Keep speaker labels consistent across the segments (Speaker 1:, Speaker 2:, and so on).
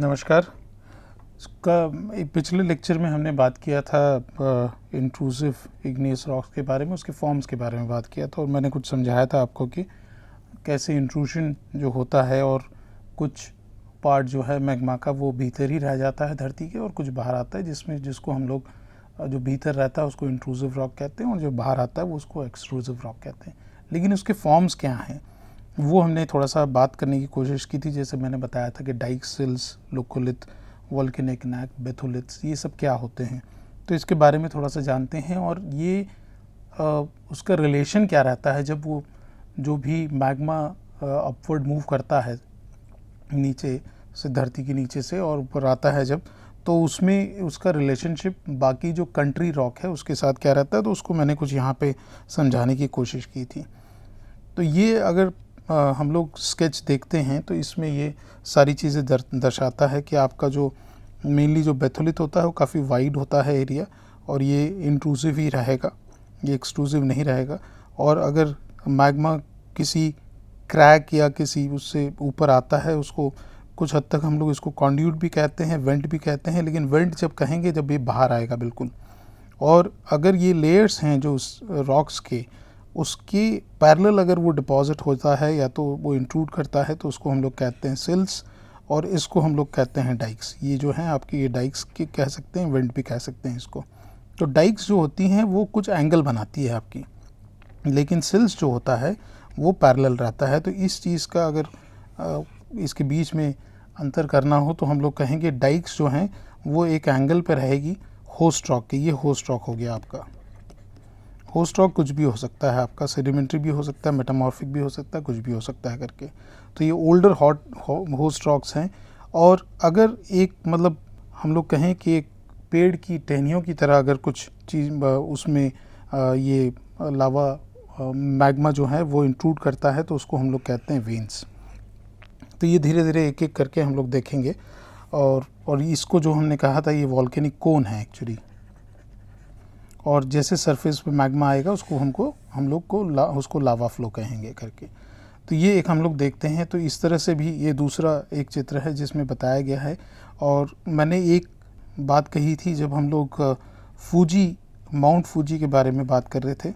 Speaker 1: नमस्कार। पिछले लेक्चर में हमने बात किया था इंट्रूसिव इग्नियस रॉक्स के बारे में, उसके फॉर्म्स के बारे में बात किया था और मैंने कुछ समझाया था आपको कि कैसे इंट्रूशन जो होता है और कुछ पार्ट जो है मैग्मा का वो भीतर ही रह जाता है धरती के और कुछ बाहर आता है, जिसको हम लोग जो भीतर रहता है उसको इंट्रूसिव रॉक कहते हैं और जो बाहर आता है वो उसको एक्सट्रूसिव रॉक कहते हैं। लेकिन उसके फॉर्म्स क्या हैं वो हमने थोड़ा सा बात करने की कोशिश की थी। जैसे मैंने बताया था कि डाइक सिल्स, लोकोलिथ, वोल्केनिक नैक, बेथोलिथ्स, ये सब क्या होते हैं, तो इसके बारे में थोड़ा सा जानते हैं। और ये उसका रिलेशन क्या रहता है जब वो जो भी मैग्मा अपवर्ड मूव करता है नीचे से, धरती के नीचे से और ऊपर आता है जब, तो उसमें उसका रिलेशनशिप बाकी जो कंट्री रॉक है उसके साथ क्या रहता है, तो उसको मैंने कुछ यहाँ पे समझाने की कोशिश की थी। तो ये अगर हम लोग स्केच देखते हैं तो इसमें ये सारी चीज़ें दर्शाता है कि आपका जो मेनली जो बेथोलिथ होता है वो काफ़ी वाइड होता है एरिया और ये इंट्रूसिव ही रहेगा, ये एक्सट्रूसिव नहीं रहेगा। और अगर मैग्मा किसी क्रैक या किसी उससे ऊपर आता है, उसको कुछ हद तक हम लोग इसको कॉन्ड्यूट भी कहते हैं, वेंट भी कहते हैं, लेकिन वेंट जब कहेंगे जब ये बाहर आएगा बिल्कुल। और अगर ये लेयर्स हैं जो उस रॉक्स के, उसके पैरेलल अगर वो डिपॉजिट होता है या तो वो इंट्रूड करता है तो उसको हम लोग कहते हैं सिल्स और इसको हम लोग कहते हैं डाइक्स। ये जो हैं आपकी, ये डाइक्स के कह सकते हैं, वेंट भी कह सकते हैं इसको। तो डाइक्स जो होती हैं वो कुछ एंगल बनाती है आपकी, लेकिन सिल्स जो होता है वो पैरेलल रहता है। तो इस चीज़ का अगर इसके बीच में अंतर करना हो तो हम लोग कहेंगे डाइक्स जो हैं वो एक एंगल पर रहेगी होस्ट रॉक के। ये होस्ट रॉक हो गया आपका। होस्ट रॉक कुछ भी हो सकता है आपका, सेडिमेंट्री भी हो सकता है, मेटामॉर्फिक भी हो सकता है, कुछ भी हो सकता है करके। तो ये ओल्डर होस्ट रॉक्स हैं। और अगर एक मतलब हम लोग कहें कि एक पेड़ की टहनियों की तरह अगर कुछ चीज़ उसमें ये लावा मैग्मा जो है वो इंट्रूड करता है तो उसको हम लोग कहते हैं वेन्स। तो ये धीरे धीरे एक एक करके हम लोग देखेंगे। और इसको जो हमने कहा था ये वॉल्केनिक कोन है एक्चुअली। और जैसे सरफेस पे मैग्मा आएगा उसको हम लोग को उसको लावा फ्लो कहेंगे करके। तो ये एक हम लोग देखते हैं। तो इस तरह से भी ये दूसरा एक चित्र है जिसमें बताया गया है। और मैंने एक बात कही थी जब हम लोग माउंट फूजी के बारे में बात कर रहे थे,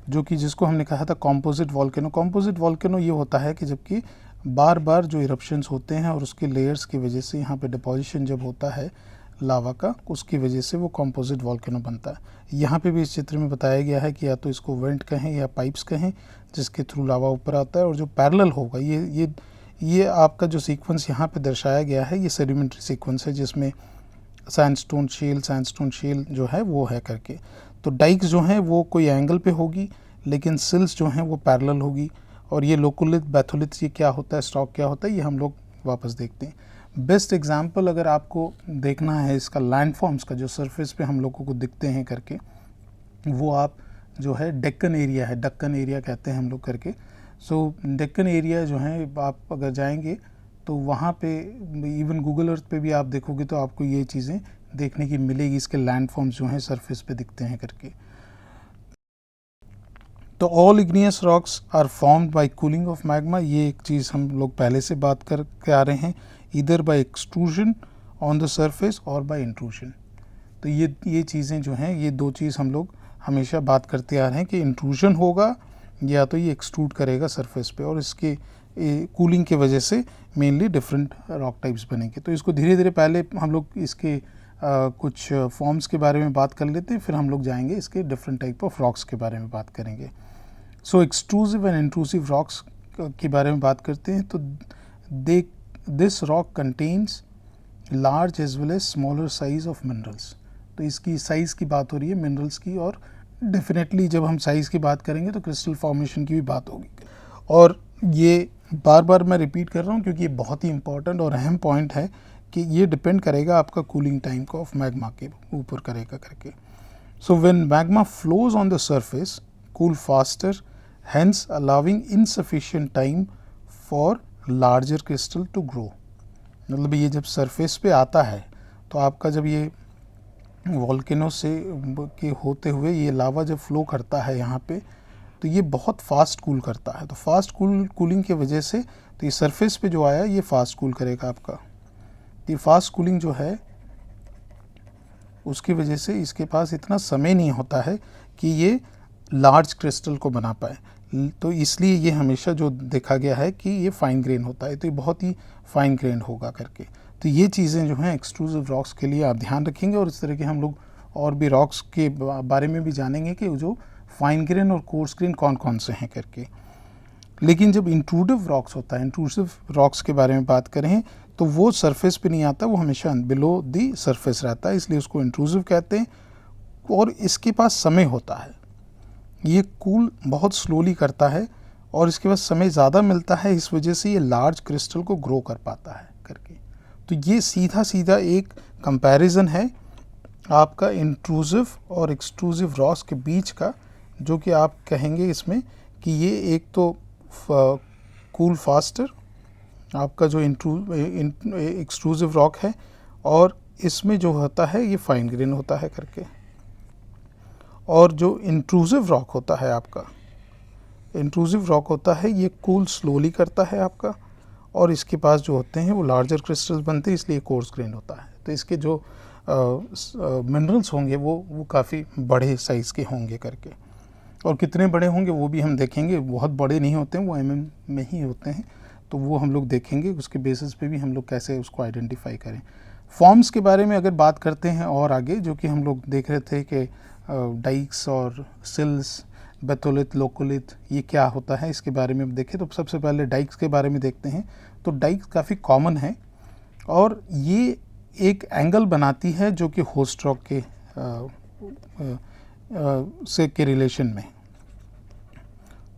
Speaker 1: जो कि जिसको हमने कहा था कॉम्पोजिट वॉल्केनो। कॉम्पोजिट वॉल्केनो ये होता है कि जबकि बार बार जो इरप्शंस होते हैं और उसके लेयर्स की वजह से यहाँ पे डिपोजिशन जब होता है लावा का, उसकी वजह से वो कॉम्पोजिट वॉल्केनो बनता है। यहाँ पे भी इस चित्र में बताया गया है कि या तो इसको वेंट कहें या पाइप्स कहें, जिसके थ्रू लावा ऊपर आता है। और जो पैरेलल होगा, ये आपका जो सीक्वेंस यहाँ पे दर्शाया गया है ये सेडिमेंट्री सीक्वेंस है, जिसमें सैंडस्टोन शेल जो है वो है करके। तो डाइक्स जो हैं वो कोई एंगल पे होगी, लेकिन सिल्स जो हैं वो पैरेलल होगी। और ये लोकोलिथ, बैथोलिथ, ये क्या होता है, स्टॉक क्या होता है, ये हम लोग वापस देखते हैं। बेस्ट एग्जाम्पल अगर आपको देखना है इसका लैंडफॉर्म्स का, जो सरफेस पे हम लोगों को दिखते हैं करके, वो आप जो है डक्कन एरिया कहते हैं हम लोग करके। सो डक्कन एरिया जो है आप अगर जाएंगे तो वहाँ पे इवन गूगल अर्थ पे भी आप देखोगे तो आपको ये चीज़ें देखने की मिलेगी, इसके लैंडफॉर्म्स जो हैं सरफेस पे दिखते हैं करके। तो all igneous rocks are formed by cooling of magma. ये एक चीज़ हम लोग पहले से बात करके आ रहे हैं, इधर by extrusion on the surface और बाय इंट्रूजन। तो ये चीज़ें जो हैं, ये दो चीज़ हम लोग हमेशा बात करते आ रहे हैं कि इंट्रूजन होगा या तो ये एक्सट्रूड करेगा सरफेस पे, और इसके कूलिंग की वजह से मेनली डिफरेंट रॉक टाइप्स बनेंगे। तो इसको धीरे धीरे पहले हम लोग इसके कुछ फॉर्म्स के बारे में बात कर लेते हैं, फिर हम लोग जाएंगे इसके डिफरेंट टाइप ऑफ रॉक्स के बारे में बात करेंगे। So extrusive and intrusive rocks के बारे में बात करते हैं। तो this rock contains large as well as smaller size of minerals. तो इसकी साइज़ की बात हो रही है मिनरल्स की, और डेफिनेटली जब हम साइज़ की बात करेंगे तो क्रिस्टल फॉर्मेशन की भी बात होगी। और ये बार बार मैं रिपीट कर रहा हूँ क्योंकि ये बहुत ही इंपॉर्टेंट और अहम पॉइंट है कि ये डिपेंड करेगा आपका कूलिंग टाइम को ऑफ मैग्मा के ऊपर करेगा करके। So when magma flows on the surface, cool faster, hence allowing insufficient time for larger crystal to grow. मतलब ये जब सरफेस पे आता है तो आपका जब ये वॉल्केनो से के होते हुए ये लावा जब फ्लो करता है यहाँ पे, तो ये बहुत फास्ट कूल करता है। तो फास्ट कूलिंग की वजह से तो ये सरफेस पे जो आया ये फास्ट कूल करेगा आपका। ये फास्ट कूलिंग जो है उसकी वजह से इसके पास इतना समय नहीं होता है कि ये लार्ज क्रिस्टल को बना पाए, तो इसलिए ये हमेशा जो देखा गया है कि ये फाइन ग्रेन होता है, तो ये बहुत ही फाइन ग्रेन होगा करके। तो ये चीज़ें जो हैं एक्सट्रूसिव रॉक्स के लिए आप ध्यान रखेंगे, और इस तरह के हम लोग और भी रॉक्स के बारे में भी जानेंगे कि जो फाइन ग्रेन और कोर्स ग्रेन कौन कौन से हैं करके। लेकिन जब इंट्रूसिव रॉक्स होता है, इंट्रूसिव रॉक्स के बारे में बात करें तो वो सरफेस पे नहीं आता, वो हमेशा बिलो दी सरफेस रहता है, इसलिए उसको इंट्रूसिव कहते हैं। और इसके पास समय होता है, ये कूल बहुत स्लोली करता है और इसके पास समय ज़्यादा मिलता है, इस वजह से ये लार्ज क्रिस्टल को ग्रो कर पाता है करके। तो ये सीधा सीधा एक कंपैरिजन है आपका इंट्रूसिव और एक्सट्रूसिव रॉक्स के बीच का, जो कि आप कहेंगे इसमें कि ये एक तो कूल फास्टर आपका जो एक्सट्रूसिव रॉक है, और इसमें जो होता है ये फाइन ग्रेन होता है करके। और जो इंट्रूसिव रॉक होता है आपका, इंट्रूसिव रॉक होता है ये कूल स्लोली करता है आपका, और इसके पास जो होते हैं वो लार्जर क्रिस्टल्स बनते हैं, इसलिए कोर्स ग्रेन होता है। तो इसके जो मिनरल्स होंगे वो काफ़ी बड़े साइज़ के होंगे करके, और कितने बड़े होंगे वो भी हम देखेंगे। बहुत बड़े नहीं होते हैं, वो mm में ही होते हैं, तो वो हम लोग देखेंगे, उसके बेसिस पे भी हम लोग कैसे उसको आइडेंटिफाई करें। फॉर्म्स के बारे में अगर बात करते हैं और आगे, जो कि हम लोग देख रहे थे कि डाइक्स और सिल्स, बेथोलिथ, लोकोलिथ, ये क्या होता है इसके बारे में देखें तो सबसे पहले डाइक्स के बारे में देखते हैं। तो डाइक्स काफ़ी कॉमन है और ये एक एंगल बनाती है जो कि होस्ट रॉक के से के रिलेशन में।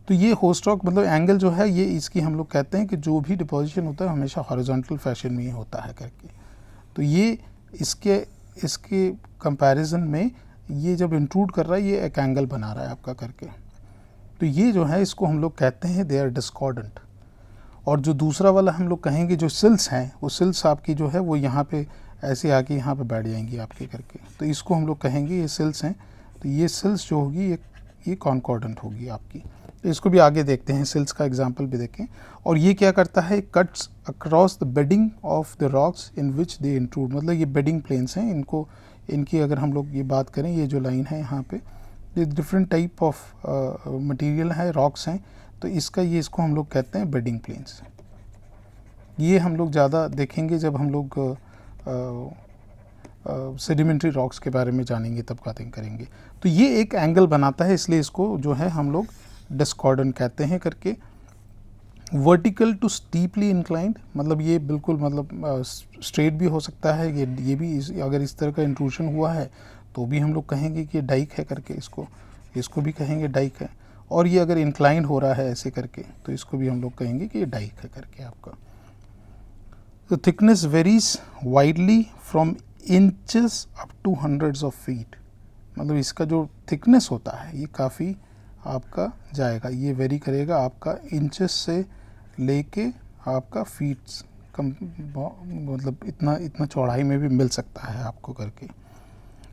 Speaker 1: तो ये होस्ट रॉक मतलब एंगल जो है, ये इसकी हम लोग कहते हैं कि जो भी डिपोजिशन होता है हमेशा हॉरिजॉन्टल फैशन में ही होता है करके। तो ये इसके कंपैरिजन में ये जब इंट्रूड कर रहा है ये एक एंगल बना रहा है आपका करके। तो ये जो है इसको हम लोग कहते हैं दे आर डिस्कॉर्डेंट। और जो दूसरा वाला हम लोग कहेंगे जो सिल्स हैं, वो सिल्स आपकी जो है वो यहाँ पे ऐसे आके यहाँ पे बैठ जाएंगी आपके करके, तो इसको हम लोग कहेंगे ये सिल्स हैं। तो ये सिल्स जो होगी ये कॉन्कॉर्डेंट होगी आपकी। तो इसको भी आगे देखते हैं, सिल्स का एग्जांपल भी देखें। और ये क्या करता है, cuts across the bedding of the rocks in which they intrude, मतलब ये बेडिंग प्लेन्स हैं, इनकी अगर हम लोग ये बात करें, ये जो लाइन है यहाँ पे, ये डिफरेंट टाइप ऑफ मटेरियल है, रॉक्स हैं, तो इसको हम लोग कहते हैं बेडिंग प्लेन्स। ये हम लोग ज़्यादा देखेंगे जब हम लोग सेडिमेंट्री रॉक्स के बारे में जानेंगे, तब बातें करेंगे। तो ये एक एंगल बनाता है, इसलिए इसको जो है हम लोग डिस्कॉर्डेंट कहते हैं करके। वर्टिकल टू स्टीपली इंक्लाइंड, मतलब ये बिल्कुल मतलब स्ट्रेट भी हो सकता है, ये भी अगर इस तरह का इंट्रूशन हुआ है तो भी हम लोग कहेंगे कि डाइक है करके, इसको भी कहेंगे डाइक है। और ये अगर इंक्लाइंड हो रहा है ऐसे करके तो इसको भी हम लोग कहेंगे कि ये डाइक है करके आपका। तो thickness varies widely from inches up to hundreds of feet, मतलब इसका जो थिकनेस होता है ये काफ़ी आपका जाएगा, ये वेरी करेगा आपका इंचेस से लेके आपका फीट्स कम, मतलब इतना चौड़ाई में भी मिल सकता है आपको करके।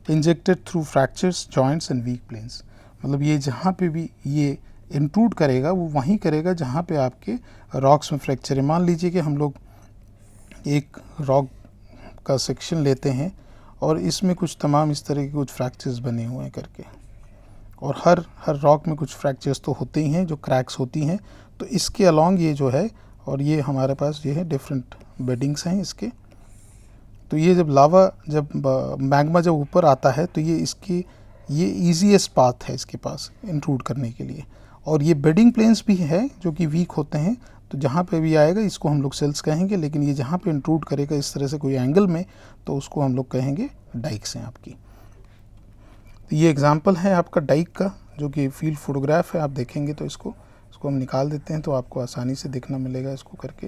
Speaker 1: Injected through fractures, joints and weak planes, मतलब ये जहाँ पे भी ये इंट्रूड करेगा वो वहीं करेगा जहाँ पे आपके रॉक्स में फ्रैक्चर है। मान लीजिए कि हम लोग एक रॉक का सेक्शन लेते हैं और इसमें कुछ तमाम इस तरह के कुछ फ्रैक्चर्स बने हुए हैं करके, और हर रॉक में कुछ फ्रैक्चर्स तो होते ही हैं, जो क्रैक्स होती हैं। तो इसके अलॉन्ग ये जो है, और ये हमारे पास ये है डिफरेंट बेडिंग्स हैं इसके। तो ये जब मैग्मा जब ऊपर आता है तो ये ईजीएस्ट पाथ है इसके पास इंट्रूड करने के लिए। और ये बेडिंग प्लेन्स भी है जो कि वीक होते हैं, तो जहाँ पे भी आएगा इसको हम लोग सेल्स कहेंगे, लेकिन ये जहाँ पे इंट्रूड करेगा इस तरह से कोई एंगल में तो उसको हम लोग कहेंगे डाइक्स हैं आपकी। तो ये एग्जांपल है आपका डाइक का, जो कि फील्ड फोटोग्राफ है, आप देखेंगे तो इसको हम निकाल देते हैं तो आपको आसानी से देखना मिलेगा इसको करके।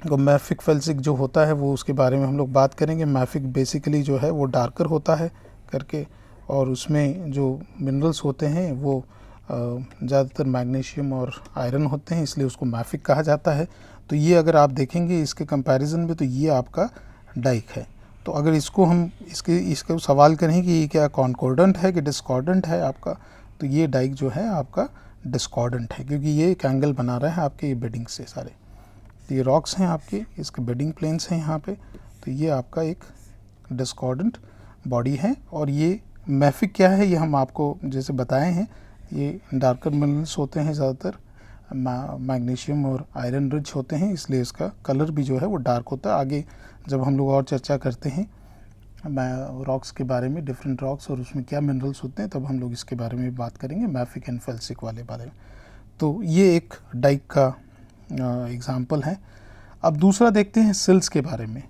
Speaker 1: तो मैफिक फेल्सिक जो होता है वो उसके बारे में हम लोग बात करेंगे। मैफिक बेसिकली जो है वो डार्कर होता है करके, और उसमें जो मिनरल्स होते हैं वो ज़्यादातर मैग्नीशियम और आयरन होते हैं, इसलिए उसको मैफिक कहा जाता है। तो ये अगर आप देखेंगे इसके कंपैरिजन में तो ये आपका डाइक है। तो अगर इसको हम इसका सवाल करें कि ये क्या कॉन्कॉर्डेंट है कि डिस्कॉर्डेंट है आपका, तो ये डाइक जो है आपका डिस्कॉर्डेंट है, क्योंकि ये एक एंगल बना रहा है आपके ये बेडिंग से सारे। तो ये रॉक्स हैं आपके, इसके बेडिंग प्लेन्स हैं यहाँ पे, तो ये आपका एक डिस्कॉर्डेंट बॉडी है। और ये मैफिक क्या है, ये हम आपको जैसे बताए हैं, ये डार्कर मिनरल्स होते हैं ज़्यादातर, मैग्नीशियम और आयरन रिच होते हैं, इसलिए इसका कलर भी जो है वो डार्क होता है। आगे जब हम लोग और चर्चा करते हैं रॉक्स के बारे में, डिफरेंट रॉक्स और उसमें क्या मिनरल्स होते हैं, तब हम लोग इसके बारे में बात करेंगे, मैफिक एंड फेल्सिक वाले बारे में। तो ये एक डाइक का एग्जाम्पल है। अब दूसरा देखते हैं सिल्स के बारे में।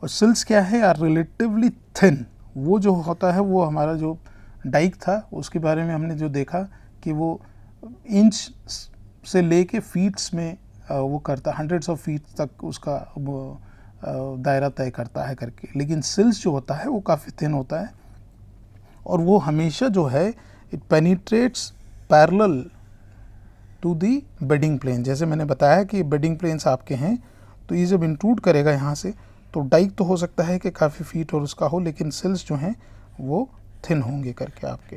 Speaker 1: और सिल्स क्या है, आर रिलेटिवली थिन। वो जो होता है, वो हमारा जो डाइक था उसके बारे में हमने जो देखा कि वो इंच से लेके फीट्स में वो करता, हंड्रेड्स ऑफ फीट तक उसका दायरा तय करता है करके। लेकिन सिल्स जो होता है वो काफ़ी थिन होता है, और वो हमेशा जो है it penetrates parallel to the bedding plane. जैसे मैंने बताया कि बेडिंग प्लेन्स आपके हैं, तो ये जब इंट्रूड करेगा यहाँ से, तो डाइक तो हो सकता है कि काफ़ी फीट और उसका हो, लेकिन सिल्स जो हैं वो थिन होंगे करके आपके।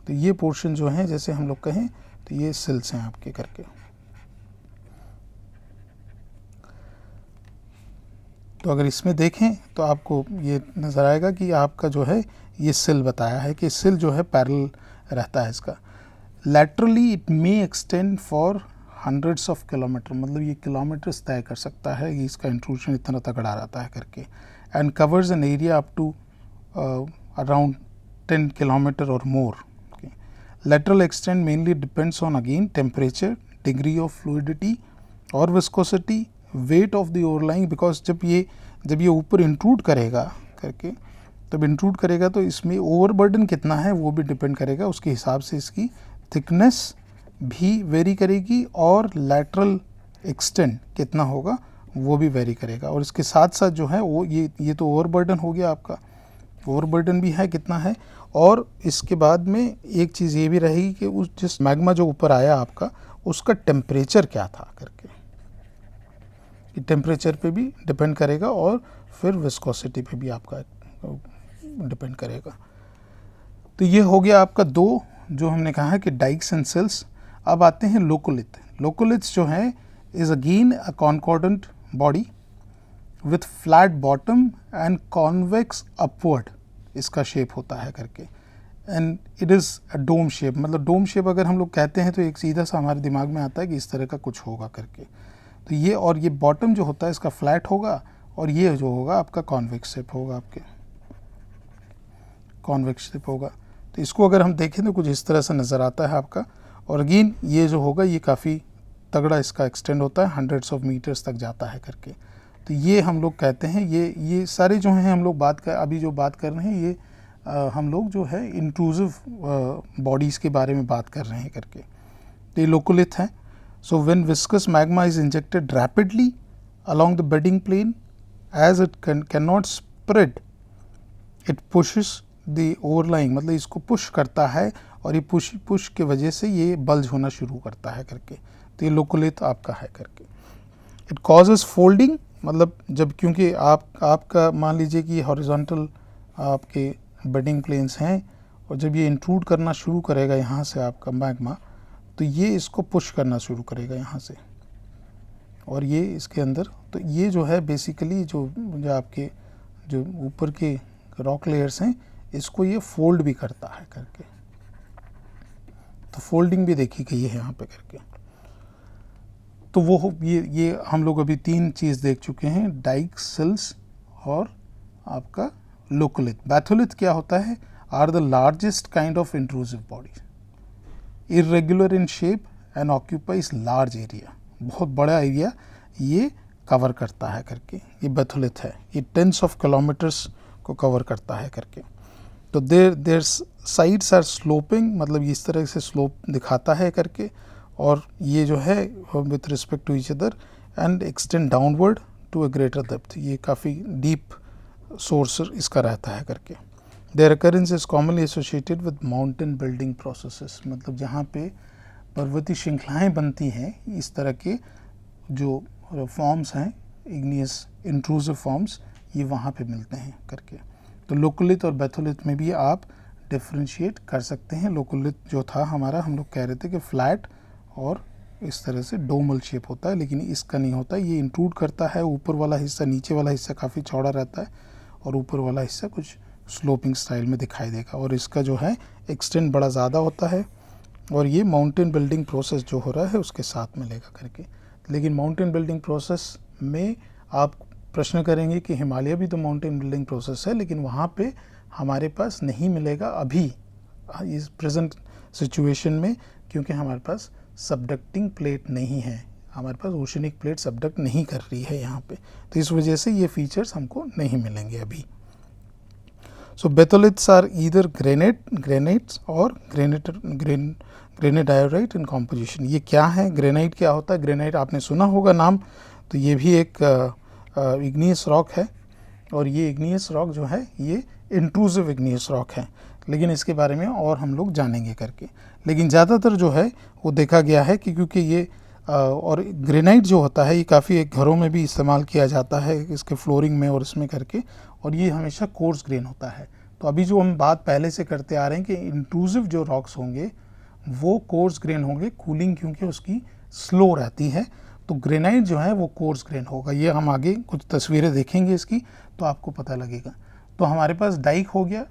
Speaker 1: तो ये पोर्शन जो है, जैसे हम लोग कहें तो ये सिल्स हैं आपके करके। तो अगर इसमें देखें तो आपको ये नज़र आएगा कि आपका जो है ये सिल बताया है कि सिल जो है पैरेलल रहता है इसका। Laterally it may extend for hundreds of kilometre, मतलब ये किलोमीटर्स तय कर सकता है, ये इसका इंट्रूशन इतना तगड़ा रहता है करके। And covers an area up to around 10 kilometer और more. Lateral extent mainly depends on again temperature, degree of fluidity और viscosity, weight of the overlying, because जब ये ऊपर इंट्रूड करेगा करके, तब इंट्रूड करेगा तो इसमें ओवरबर्डन कितना है वो भी डिपेंड करेगा, उसके हिसाब से इसकी थिकनेस भी वेरी करेगी, और lateral extent कितना होगा वो भी वेरी करेगा। और इसके साथ साथ जो है वो ये तो ओवरबर्डन हो गया आपका, ओवरबर्डन भी है कितना है। और इसके बाद में एक चीज़ ये भी रहेगी कि उस जिस मैग्मा जो ऊपर आया आपका, उसका टेम्परेचर क्या था करके, टेम्परेचर पे भी डिपेंड करेगा, और फिर विस्कोसिटी पे भी आपका डिपेंड करेगा। तो ये हो गया आपका दो जो हमने कहा है कि डाइक्स एंड सिल्स। अब आते हैं लोकोलिथ। लोकोलिथ्स जो है is again a concordant body with flat bottom and convex upward, इसका शेप होता है करके। And it is a dome shape, मतलब डोम शेप अगर हम लोग कहते हैं तो एक सीधा सा हमारे दिमाग में आता है कि इस तरह का कुछ होगा करके। तो ये, और ये बॉटम जो होता है इसका फ्लैट होगा, और ये जो होगा आपका कॉन्वेक्स शेप होगा, आपके कॉन्वेक्स शेप होगा। तो इसको अगर हम देखें तो कुछ इस तरह से नज़र आता है आपका। और अगेन ये जो होगा ये काफ़ी तगड़ा इसका एक्सटेंड होता है, हंड्रेड्स ऑफ मीटर्स तक जाता है करके। तो ये हम लोग कहते हैं, ये सारे जो हैं हम लोग अभी जो बात कर रहे हैं, ये हम लोग जो है इंट्रूसिव बॉडीज़ के बारे में बात कर रहे हैं करके। तो ये लोकोलिथ हैं। So when viscous magma is injected rapidly along the bedding plane, as it cannot spread, it pushes the overlying, मतलब इसको पुश करता है, और ये पुश के वजह से ये बल्ज होना शुरू करता है करके। तो ये लोकोलिथ आपका है करके। इट कॉजेज फोल्डिंग, मतलब जब, क्योंकि आपका मान लीजिए कि हॉरिजॉन्टल आपके बेडिंग प्लेन्स हैं, और जब ये इंट्रूड करना शुरू करेगा यहाँ से आपका मैग्मा, तो ये इसको पुश करना शुरू करेगा यहाँ से, और ये इसके अंदर। तो ये जो है बेसिकली जो आपके जो ऊपर के रॉक लेयर्स हैं, इसको ये फोल्ड भी करता है करके। तो फोल्डिंग भी देखी गई है यहाँ पे करके। तो वो ये हम लोग अभी 3 चीज़ देख चुके हैं, डाइक, सिल्स और आपका लोकोलिथ। बैथोलिथ क्या होता है, are the largest kind of intrusive bodies, irregular in shape and occupies large area, बहुत बड़ा एरिया ये कवर करता है करके। ये बैथोलिथ है, ये टेंस ऑफ किलोमीटर्स को कवर करता है करके। तो देयर साइड्स आर स्लोपिंग, मतलब इस तरह से स्लोप दिखाता है करके, और ये जो है with respect to each other and extend downward to a greater depth, ये काफ़ी डीप सोर्स इसका रहता है करके। Their occurrence is commonly associated with mountain building processes, मतलब जहाँ पे पर्वतीय श्रृंखलाएँ बनती हैं, इस तरह के जो फॉर्म्स हैं, इग्नियस इंट्रूसिव फॉर्म्स, ये वहाँ पे मिलते हैं करके। तो लोकोलिथ और बैथोलिथ में भी आप डिफ्रेंशिएट कर सकते हैं। लोकोलिथ जो था हमारा, हम लोग कह रहे थे कि फ्लैट और इस तरह से डोमल शेप होता है, लेकिन इसका नहीं होता। ये इंट्रूड करता है, ऊपर वाला हिस्सा, नीचे वाला हिस्सा काफ़ी चौड़ा रहता है और ऊपर वाला हिस्सा कुछ स्लोपिंग स्टाइल में दिखाई देगा, और इसका जो है एक्सटेंड बड़ा ज़्यादा होता है, और ये माउंटेन बिल्डिंग प्रोसेस जो हो रहा है उसके साथ मिलेगा करके। लेकिन माउंटेन बिल्डिंग प्रोसेस में आप प्रश्न करेंगे कि हिमालय भी तो माउंटेन बिल्डिंग प्रोसेस है, लेकिन वहाँ पे हमारे पास नहीं मिलेगा अभी इस प्रेजेंट सिचुएशन में, क्योंकि हमारे पास सबडक्टिंग प्लेट नहीं है, हमारे पास ओशनिक प्लेट सबडक्ट नहीं कर रही है यहाँ पे, तो इस वजह से ये फीचर्स हमको नहीं मिलेंगे अभी। सो बेथोलिथ्स आर ईदर ग्रेनाइट्स और ग्रेनाइट डायोराइट इन कॉम्पोजिशन। ये क्या है? ग्रेनाइट क्या होता है? ग्रेनाइट आपने सुना होगा नाम, तो ये भी एक इग्नियस रॉक है, और ये इग्नियस रॉक जो है ये इंट्रूसिव इग्नियस रॉक है, लेकिन इसके बारे में और हम लोग जानेंगे करके। लेकिन ज़्यादातर जो है वो देखा गया है कि क्योंकि ये और ग्रेनाइट जो होता है ये काफ़ी एक घरों में भी इस्तेमाल किया जाता है, इसके फ्लोरिंग में और इसमें करके, और ये हमेशा कोर्स ग्रेन होता है। तो अभी जो हम बात पहले से करते आ रहे हैं कि इंट्रूसिव जो रॉक्स होंगे वो कोर्स ग्रेन होंगे, कूलिंग क्योंकि उसकी स्लो रहती है, तो ग्रेनाइट जो है वो कोर्स ग्रेन होगा। ये हम आगे कुछ तस्वीरें देखेंगे इसकी तो आपको पता लगेगा। तो हमारे पास डाइक हो गया,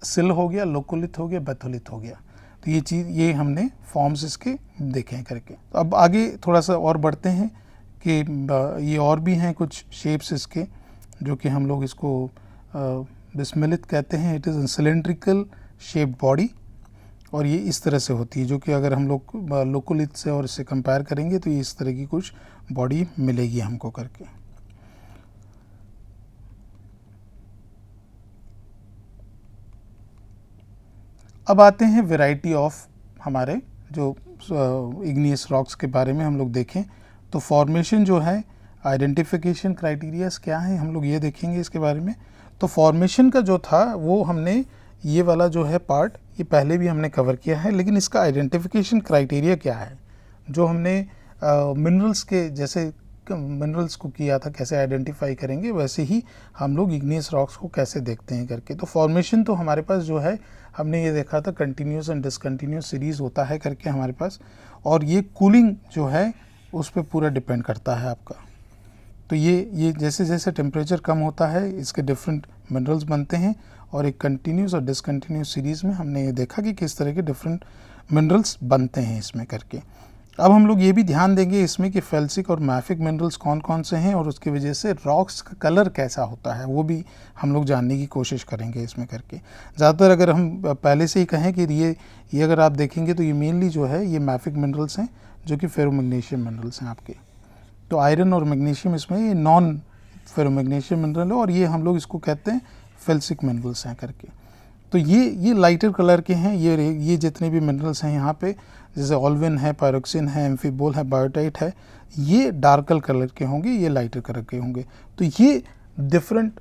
Speaker 1: सिल हो गया, लोकोलिथ हो गया, बेथोलिथ हो गया। तो ये चीज़, ये हमने फॉर्म्स इसके देखे हैं करके। तो अब आगे थोड़ा सा और बढ़ते हैं कि ये और भी हैं कुछ शेप्स इसके, जो कि हम लोग इसको बिस्मिलिथ कहते हैं। It is cylindrical shape body, और ये इस तरह से होती है, जो कि अगर हम लोग लोकोलिथ से और इससे कंपेयर करेंगे तो ये इस तरह की कुछ बॉडी मिलेगी हमको करके। अब आते हैं वैरायटी ऑफ हमारे जो इग्नियस रॉक्स के बारे में हम लोग देखें तो फॉर्मेशन जो है, आइडेंटिफिकेशन क्राइटेरियाज क्या है, हम लोग ये देखेंगे इसके बारे में। तो फॉर्मेशन का जो था वो हमने ये वाला जो है पार्ट, ये पहले भी हमने कवर किया है, लेकिन इसका आइडेंटिफिकेशन क्राइटेरिया क्या है, जो हमने मिनरल्स के जैसे मिनरल्स को किया था, कैसे आइडेंटिफाई करेंगे, वैसे ही हम लोग इग्नियस रॉक्स को कैसे देखते हैं करके। तो फॉर्मेशन तो हमारे पास जो है, हमने ये देखा था कंटिन्यूस एंड डिसकंटिन्यूस सीरीज़ होता है करके हमारे पास, और ये कूलिंग जो है उस पर पूरा डिपेंड करता है आपका। तो ये जैसे जैसे टेम्परेचर कम होता है इसके डिफरेंट मिनरल्स बनते हैं, और एक कंटिन्यूस और डिसकंटिन्यूस सीरीज़ में हमने ये देखा कि किस तरह के डिफरेंट मिनरल्स बनते हैं इसमें करके। अब हम लोग ये भी ध्यान देंगे इसमें कि फेल्सिक और मैफिक मिनरल्स कौन कौन से हैं, और उसकी वजह से रॉक्स का कलर कैसा होता है वो भी हम लोग जानने की कोशिश करेंगे इसमें करके। ज़्यादातर अगर हम पहले से ही कहें कि ये अगर आप देखेंगे तो ये मेनली जो है ये मैफिक मिनरल्स हैं, जो कि फेरोमैग्नीशियम मिनरल्स हैं आपके। तो आयरन और मैग्नीशियम इसमें ये नॉन फेरोमैग्नीशियम मिनरल है, और ये हम लोग इसको कहते हैं फेल्सिक मिनरल्स हैं करके। तो ये लाइटर कलर के हैं, ये जितने भी मिनरल्स हैं यहाँ पे, जैसे ऑल्विन है, पायरोक्सिन है, एम्फीबोल है, बायोटाइट है, ये डार्कर कलर के होंगे, ये लाइटर कलर के होंगे। तो ये डिफरेंट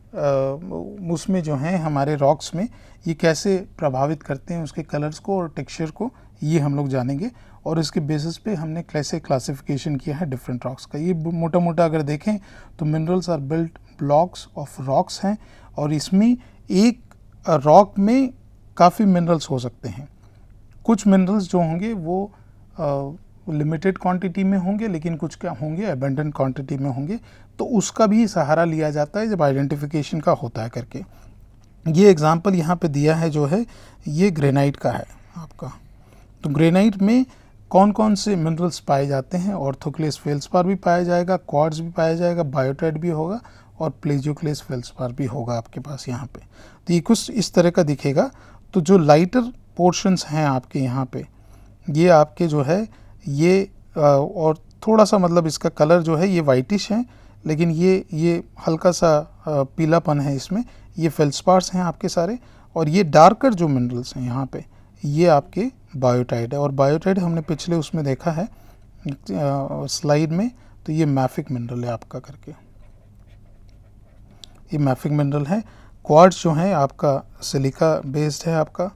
Speaker 1: उसमें जो हैं हमारे रॉक्स में ये कैसे प्रभावित करते हैं उसके कलर्स को और टेक्सचर को, ये हम लोग जानेंगे, और इसके बेसिस पे हमने कैसे क्लासिफिकेशन किया है डिफरेंट रॉक्स का। ये मोटा मोटा अगर देखें तो minerals are built blocks of rocks हैं, और इसमें एक रॉक में काफ़ी मिनरल्स हो सकते हैं। कुछ मिनरल्स जो होंगे वो लिमिटेड क्वांटिटी में होंगे, लेकिन कुछ क्या होंगे अबंडेंट क्वांटिटी में होंगे, तो उसका भी सहारा लिया जाता है जब आइडेंटिफिकेशन का होता है करके। ये एग्जांपल यहाँ पे दिया है जो है, ये ग्रेनाइट का है आपका। तो ग्रेनाइट में कौन कौन से मिनरल्स पाए जाते हैं? ऑर्थोक्लेस फेल्सपार भी पाया जाएगा, क्वार्ट्ज भी पाया जाएगा, बायोटाइट भी होगा, और प्लेजियोक्लेस फेल्सपार भी होगा आपके पास यहाँ पे। तो ये कुछ इस तरह का दिखेगा। तो जो लाइटर पोर्शंस हैं आपके यहाँ पे, ये आपके जो है ये और थोड़ा सा मतलब इसका कलर जो है ये वाइटिश है, लेकिन ये हल्का सा पीलापन है इसमें, ये फेल्सपार्स हैं आपके सारे। और ये डार्कर जो मिनरल्स हैं यहाँ पे, ये आपके बायोटाइट है, और बायोटाइट हमने पिछले उसमें देखा है स्लाइड में, तो ये मैफिक मिनरल है आपका करके, ये मैफिक मिनरल है। क्वार्ट्ज जो है आपका सिलिका बेस्ड है आपका,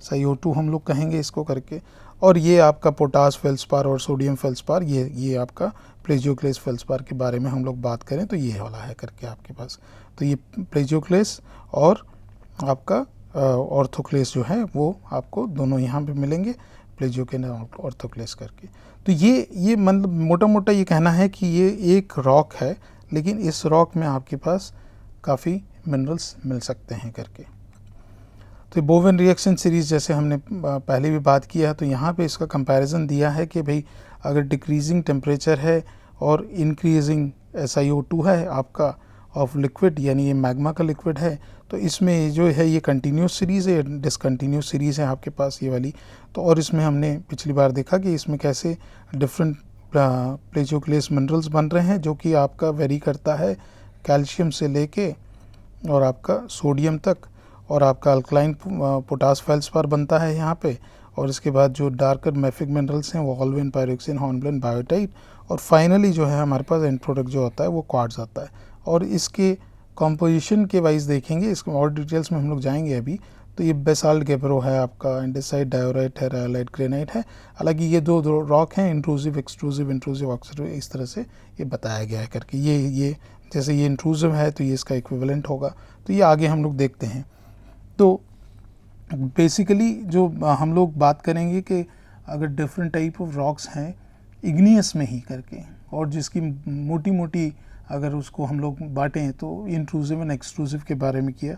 Speaker 1: CO2 हम लोग कहेंगे इसको करके। और ये आपका पोटास फेल्सपार और सोडियम फेल्सपार, ये आपका प्लेजियोक्लेस फेल्सपार के बारे में हम लोग बात करें तो ये वाला है करके आपके पास। तो ये प्लेजियोक्लेस और आपका ऑर्थोक्लेस जो है वो आपको दोनों यहाँ पे मिलेंगे, प्लेजियोकेन ऑर्थोक्लेस करके। तो ये मतलब मोटा मोटा ये कहना है कि ये एक रॉक है, लेकिन इस रॉक में आपके पास काफ़ी मिनरल्स मिल सकते हैं करके। तो बोवेन रिएक्शन सीरीज़ जैसे हमने पहले भी बात किया है, तो यहाँ पे इसका कंपैरिजन दिया है कि भाई अगर डिक्रीजिंग टेम्परेचर है और इंक्रीजिंग SiO2 है आपका ऑफ लिक्विड, यानी ये मैग्मा का लिक्विड है, तो इसमें जो है ये कंटिन्यूस सीरीज़ है, डिसकंटिन्यूस सीरीज़ है आपके पास ये वाली। तो और इसमें हमने पिछली बार देखा कि इसमें कैसे डिफरेंट प्लेजियोक्लेस मिनरल्स बन रहे हैं, जो कि आपका वेरी करता है कैल्शियम से लेके और आपका सोडियम तक, और आपका अल्कलाइन पोटास फेल्सपार बनता है यहाँ पे। और इसके बाद जो डार्कर मैफिक मिनरल्स हैं वो ऑल्विन, पायरोक्सिन, हॉर्नब्लेन, बायोटाइट, और फाइनली जो है हमारे पास एंड प्रोडक्ट जो होता है वो क्वार्ट्ज आता है। और इसके कंपोजिशन के वाइज देखेंगे, इसको और डिटेल्स में हम लोग जाएंगे अभी। तो ये बेसाल्ट गेब्रो है आपका, एंडेसाइट, डायोराइट है, रायोलाइट, ग्रेनाइट है। हालांकि ये दो रॉक हैं, इंट्रूसिव, एक्सट्रूसिव, इंट्रूसिव, ऑक्सीडेटिव, इस तरह से ये बताया गया है करके। ये जैसे ये इंट्रूसिव है तो ये इसका इक्विवेलेंट होगा। तो ये आगे हम लोग देखते हैं। तो बेसिकली जो हम लोग बात करेंगे कि अगर डिफरेंट टाइप ऑफ रॉक्स हैं इग्नियस में ही करके, और जिसकी मोटी मोटी अगर उसको हम लोग बांटें तो इंट्रूसिव एंड एक्सट्रूसिव के बारे में किया।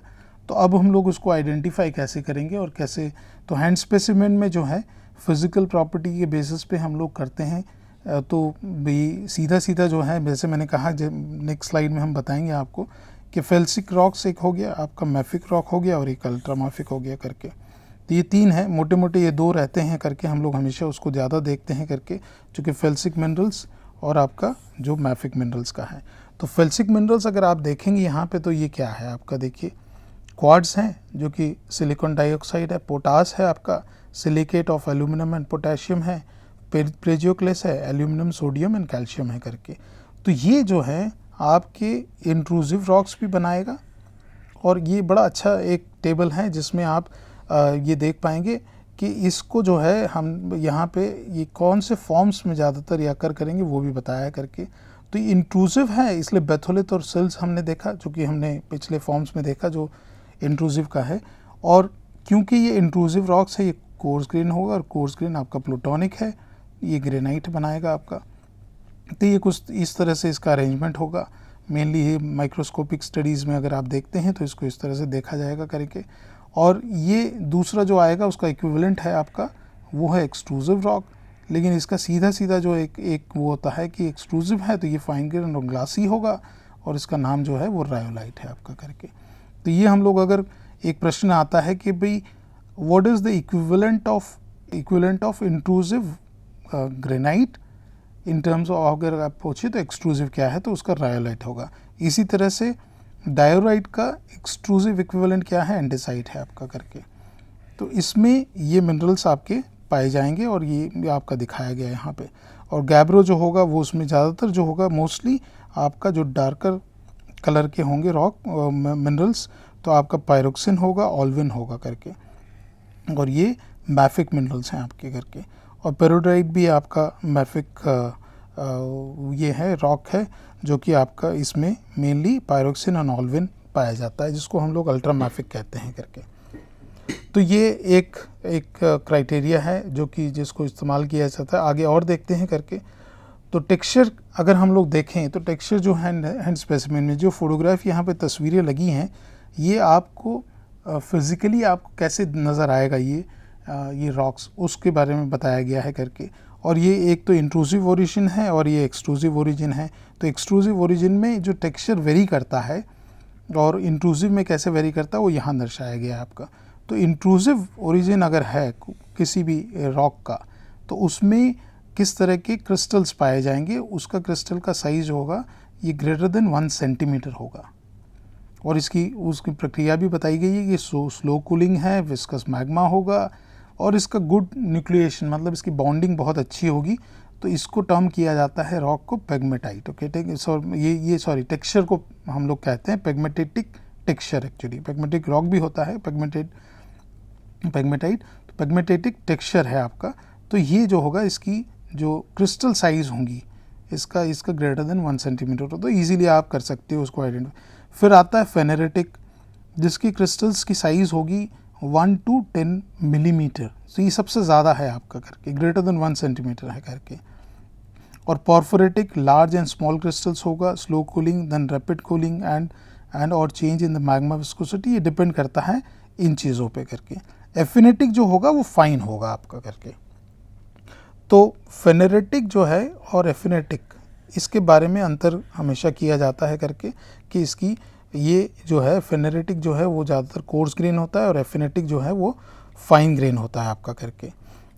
Speaker 1: तो अब हम लोग उसको आइडेंटिफाई कैसे करेंगे और कैसे, तो हैंड स्पेसिमेन में जो है फिज़िकल प्रॉपर्टी के बेसिस पे हम लोग करते हैं। तो भाई सीधा सीधा जो है, जैसे मैंने कहा नेक्स्ट स्लाइड में हम बताएंगे आपको कि फेल्सिक रॉक्स एक हो गया, आपका मैफिक रॉक हो गया और एक अल्ट्रामाफिक हो गया करके। तो ये तीन है, मोटे मोटे ये दो रहते हैं करके, हम लोग हमेशा उसको ज़्यादा देखते हैं करके, चूँकि फेल्सिक मिनरल्स और आपका जो मैफिक मिनरल्स का है। तो फेल्सिक मिनरल्स अगर आप देखेंगे यहाँ पे, तो ये क्या है आपका, देखिए क्वार्ट्ज हैं जो कि सिलिकॉन डाइऑक्साइड है, पोटास है आपका, silicate of aluminium and potassium है, प्लेजियोक्लेस है, एल्यूमिनियम, सोडियम एंड कैल्शियम है करके। तो ये जो है आपके इंट्रूसिव रॉक्स भी बनाएगा। और ये बड़ा अच्छा एक टेबल है जिसमें आप ये देख पाएंगे कि इसको जो है हम यहाँ पे ये कौन से फॉर्म्स में ज़्यादातर ये अकर करेंगे वो भी बताया करके। तो ये इंट्रूसिव है, इसलिए बेथोलिथ और सिल्स हमने देखा, जो कि हमने पिछले फॉर्म्स में देखा जो इंट्रूसिव का है। और क्योंकि ये इंट्रूसिव रॉक्स है, ये कोर्स ग्रेन होगा, और कोर्स ग्रेन आपका प्लूटोनिक है, ये ग्रेनाइट बनाएगा आपका। तो ये कुछ इस तरह से इसका अरेंजमेंट होगा। मेनली ये माइक्रोस्कोपिक स्टडीज़ में अगर आप देखते हैं तो इसको इस तरह से देखा जाएगा करके। और ये दूसरा जो आएगा उसका इक्विवेलेंट है आपका, वो है एक्सट्रूसिव रॉक। लेकिन इसका सीधा सीधा जो एक वो होता है कि एक्सट्रूसिव है तो ये फाइन ग्रेन और ग्लासी होगा, और इसका नाम जो है वो रायोलाइट है आपका करके। तो ये हम लोग अगर एक प्रश्न आता है कि भाई what is the equivalent of intrusive granite in terms of, अगर आप पूछिए तो एक्सट्रूसिव क्या है, तो उसका रायोलाइट होगा। इसी तरह से डायोराइट का एक्सट्रूसिव इक्विवेलेंट क्या है, एंडेसाइट है आपका करके। तो इसमें ये मिनरल्स आपके पाए जाएंगे और ये आपका दिखाया गया है यहाँ पे। और गैब्रो जो होगा वो उसमें ज़्यादातर जो होगा मोस्टली आपका जो डार्कर कलर के होंगे रॉक मिनरल्स, तो आपका पायरोक्सिन होगा, ऑल्विन होगा करके, और ये मैफिक मिनरल्स हैं आपके करके। और पेरोडाइट भी आपका मैफिक ये है, रॉक है, जो कि आपका इसमें मेनली पायरोक्सिन और ऑल्विन पाया जाता है, जिसको हम लोग अल्ट्रा मैफिक कहते हैं करके। तो ये एक क्राइटेरिया है जो कि जिसको इस्तेमाल किया जाता है। आगे और देखते हैं करके। तो टेक्सचर अगर हम लोग देखें तो टेक्सचर जो हैंड स्पेसिमेन में जो फोटोग्राफ यहाँ पे तस्वीरें लगी हैं, ये आपको फिज़िकली आपको कैसे नज़र आएगा ये रॉक्स, उसके बारे में बताया गया है करके। और ये एक तो इंट्रूसिव ओरिजिन है और ये एक्सट्रूसिव ओरिजिन है। तो एक्सट्रूसिव ओरिजिन में जो टेक्सचर वेरी करता है और इंट्रूसिव में कैसे वेरी करता है वो यहाँ दर्शाया गया है आपका। तो इंट्रूसिव ओरिजिन अगर है किसी भी रॉक का, तो उसमें किस तरह के क्रिस्टल्स पाए जाएंगे, उसका क्रिस्टल का साइज होगा ये ग्रेटर देन 1 सेंटीमीटर होगा। और उसकी प्रक्रिया भी बताई गई है कि स्लो कूलिंग है, विस्कस मैग्मा होगा, और इसका गुड न्यूक्लिएशन, मतलब इसकी बॉन्डिंग बहुत अच्छी होगी। तो इसको टर्म किया जाता है रॉक को पेगमेटाइट। ओके, टेक्सचर को हम लोग कहते हैं पेगमेटेटिक टेक्सचर। एक्चुअली पेगमेटिक रॉक भी होता है पेगमेटाइट, तो पेगमेटेटिक टेक्सचर है आपका। तो ये जो होगा इसकी जो क्रिस्टल साइज होंगी इसका ग्रेटर देन 1 सेंटीमीटर, तो ईजिली आप कर सकते हो उसको आइडेंटिफाई। फिर आता है फेनेरेटिक, जिसकी क्रिस्टल्स की साइज़ होगी 1 to 10 मिलीमीटर, तो ये सबसे ज़्यादा है आपका करके, ग्रेटर देन 1 सेंटीमीटर है करके। और porphyritic large and small crystals होगा, slow cooling then rapid cooling and और change in the magma viscosity, ये डिपेंड करता है इन चीज़ों पे करके। एफिनेटिक जो होगा वो फाइन होगा आपका करके। तो फेनेरेटिक जो है और एफिनेटिक, इसके बारे में अंतर हमेशा किया जाता है करके कि इसकी ये जो है फेनेरेटिक जो है वो ज़्यादातर कोर्स ग्रेन होता है और एफिनेटिक जो है वो फाइन ग्रेन होता है आपका करके।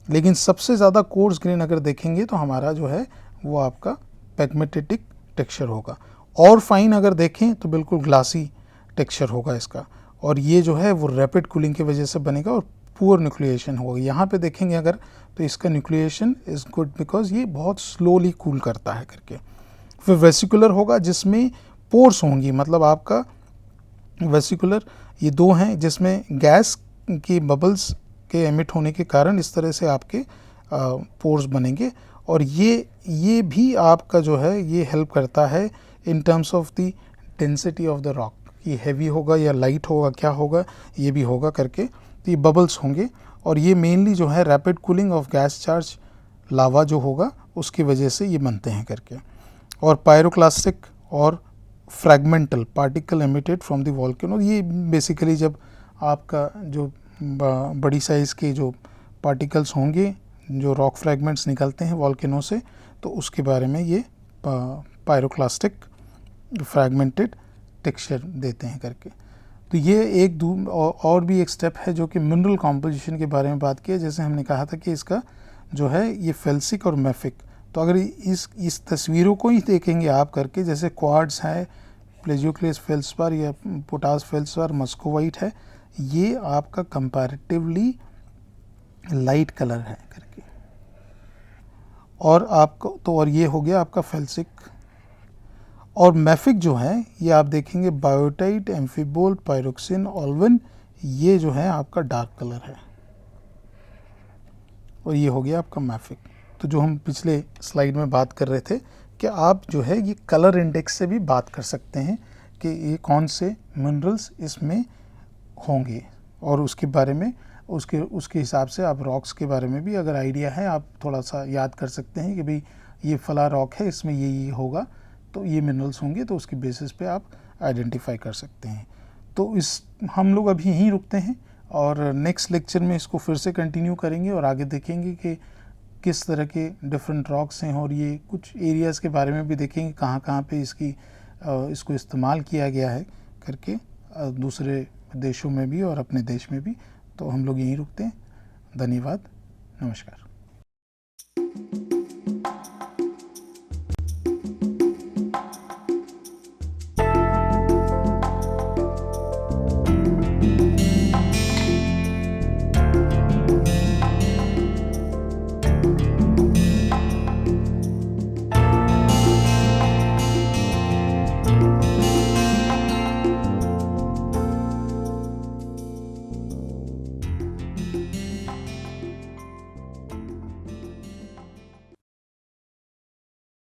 Speaker 1: लेकिन सबसे ज़्यादा कोर्स ग्रेन अगर देखेंगे तो हमारा जो है वो आपका पेगमेटेटिक टेक्सचर होगा, और फाइन अगर देखें तो बिल्कुल ग्लासी टेक्सचर होगा इसका। और ये जो है वो रैपिड कूलिंग की वजह से बनेगा और पुअर न्यूक्लिएशन होगा। यहाँ पे देखेंगे अगर तो इसका न्यूक्लिएशन इज़ गुड बिकॉज ये बहुत स्लोली कूल करता है करके। फिर वेसिकुलर होगा जिसमें पोर्स होंगी, मतलब आपका वेसिकुलर ये दो हैं जिसमें गैस की बबल्स के एमिट होने के कारण इस तरह से आपके पोर्स बनेंगे। और ये भी आपका जो है ये हेल्प करता है in terms of the density of the rock, ये हैवी होगा या लाइट होगा, क्या होगा, ये भी होगा करके। तो ये बबल्स होंगे और ये मेनली जो है rapid cooling of gas charge lava जो होगा उसकी वजह से ये बनते हैं करके। और पायरोक्लास्टिक और fragmental particle emitted from the volcano, ये बेसिकली जब आपका जो बड़ी साइज़ के जो पार्टिकल्स होंगे जो रॉक फ्रैगमेंट्स निकलते हैं वॉल्केनो से, तो उसके बारे में ये पायरोक्लास्टिक फ्रैगमेंटेड टेक्सचर देते हैं करके। तो ये एक और भी एक स्टेप है जो कि मिनरल कॉम्पोजिशन के बारे में बात की है। जैसे हमने कहा था कि इसका जो है ये फेल्सिक और मैफिक, तो अगर इस तस्वीरों को ही देखेंगे आप करके, जैसे क्वार्ट्ज है, प्लेजियोक्लेस फेल्सपार या पोटास फेल्सपार, मस्कोवाइट है, ये आपका कंपैरेटिवली लाइट कलर है करके। और आपको तो और ये हो गया आपका फेल्सिक। और मैफिक जो है ये आप देखेंगे बायोटाइट, एम्फीबोल, पायरोक्सिन, ऑल्विन, ये जो है आपका डार्क कलर है। और ये हो गया आपका मैफिक। तो जो हम पिछले स्लाइड में बात कर रहे थे कि आप जो है ये कलर इंडेक्स से भी बात कर सकते हैं कि ये कौन से मिनरल्स इसमें होंगे, और उसके बारे में उसके हिसाब से आप रॉक्स के बारे में भी अगर आइडिया है आप थोड़ा सा याद कर सकते हैं कि भाई ये फला रॉक है, इसमें ये होगा तो ये मिनरल्स होंगे, तो उसकी बेसिस पे आप आइडेंटिफाई कर सकते हैं। तो हम लोग अभी यहीं रुकते हैं और नेक्स्ट लेक्चर में इसको फिर से कंटिन्यू करेंगे और आगे देखेंगे कि किस तरह के डिफरेंट रॉक्स हैं, और ये कुछ एरियाज़ के बारे में भी देखेंगे कहाँ कहाँ पे इसको इस्तेमाल किया गया है करके, दूसरे देशों में भी और अपने देश में भी। तो हम लोग यहीं रुकते हैं। धन्यवाद, नमस्कार।